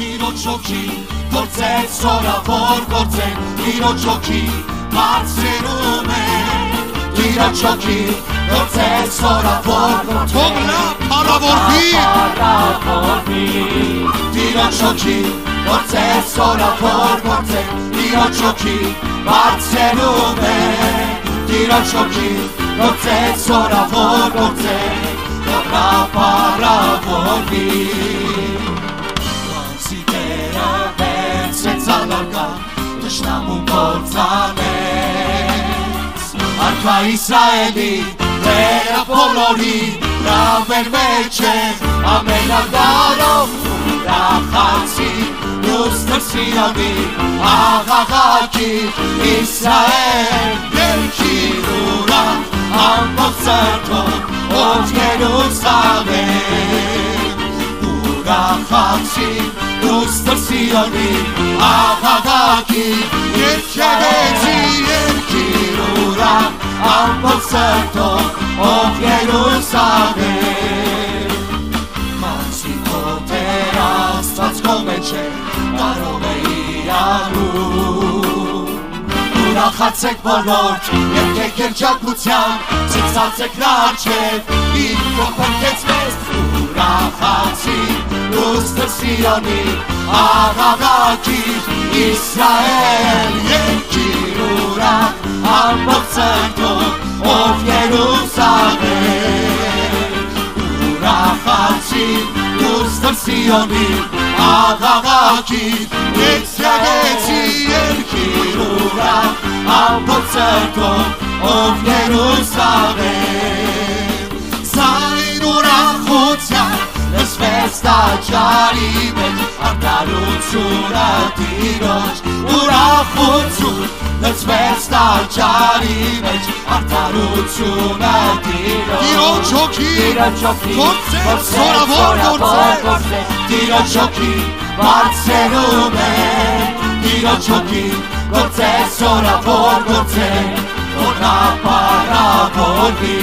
Տիրոջ հոգի գործեց սորավոր գործեն Տիրոջ հոգի բարձրանում է Տիրոջ հոգի գործեց սորավոր գործեն Թող նա փառավորվի Տիրոջ հոգի գործեց սորավոր գործեն Տիրոջ հոգի բարձրանում է Տիրոջ հոգի գործեց սորավոր գործեն Թող նա փառավորվի Ցալակա դժնամուն գործանեց Արքա Իսրայելի վերապոլորի Ռավեր մեջ է ամենագարով Ուրախացի լուստրը Սիոնի աղաղակի Իսրայել երկիր ուրախ ամբողջ սրտով ով Երուսաղեմ Ուրախացի լուստրը Սիոնի աղաղակի Եկեղեցի երկիր ուրախ ամբողջ սրտով ով Երուսաղեմ Մանցի ոտեր Աստված քո մեջ է կարող է իրանում Ուրախացեք բոլոր եկեք երջանկության ցնցացեք նա առջև իր փոխեց մեզ Ուրախացի լուստրը Սիոնի աղաղակի Իսրայել երկիր ուրախ ամբողջ սրտով ով Երուսաղեմ Ուրախացի լուստրը Սիոնի աղաղակի Եկեղեցի երկիր ուրախ ամբողջ սրտով ով Երուսաղեմ Զայն ուրախության Լսվեց տաճարի մեջ արտարությունը Տիրոջ ուրախություն Լսվեց տաճարի մեջ արտարությունը Տիրոջ հոգի գործեց սորավոր գործեց Տիրոջ հոգի բարձրանում է Տիրոջ հոգի գործեց սորավոր գործեց Թող նա փառավորվի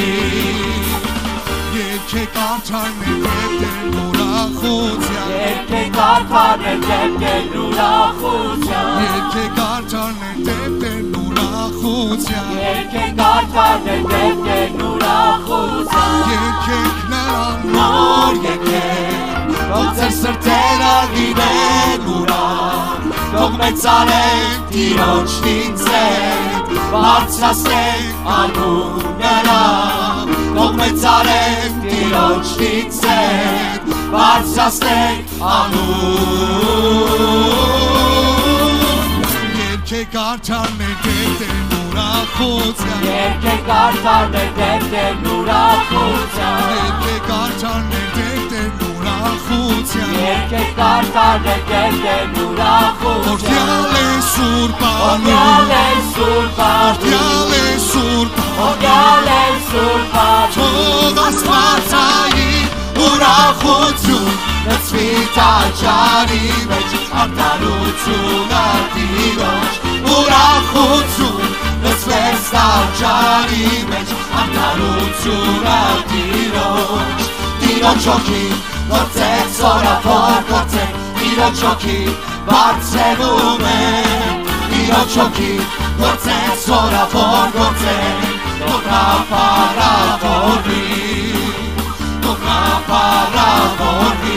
Եկեք արդարներ դեպտեն ուրախության Եկեք արդարներ դեպտեն ուրախության Եկեք արդարներ դեպտեն ուրախության Եկեք արդարներ դեպտեն ուրախության Եկեք նրան նոր եկեք Թող ձեր սրտերը լինեն ուրախ Թող մեծարենք Տիրոջ ինձեն Բարձրացնենք անուն նրան Թող մեծարենք Տիրոջ ինձեն Բարձրացնենք անուն Եկեք արդարներ դեպտեն ուրախության Եկեք արդարներ դեպտեն ուրախության Եկեք արդարներ դեպտեն ուրախության Եկեք արդարներ դեպտեն ուրախության Օրդյալ է Սուրբ Օրդյալ է Սուրբ Օրդյալ է Սուրբ Օրդյալ է Սուրբ Թող Աստվածային ուրախություն լցվի տաճարի մեջ արդարությունը Տիրոջ ուրախություն լցվեց տաճարի մեջ արդարությունը Տիրոջ Տիրոջ հոգի գործեց սորավոր գործեց Տիրոջ հոգի բարձրանում է Տիրոջ հոգի գործեց սորավոր գործեց Թող նա փառավորվի Թող նա փառավորվի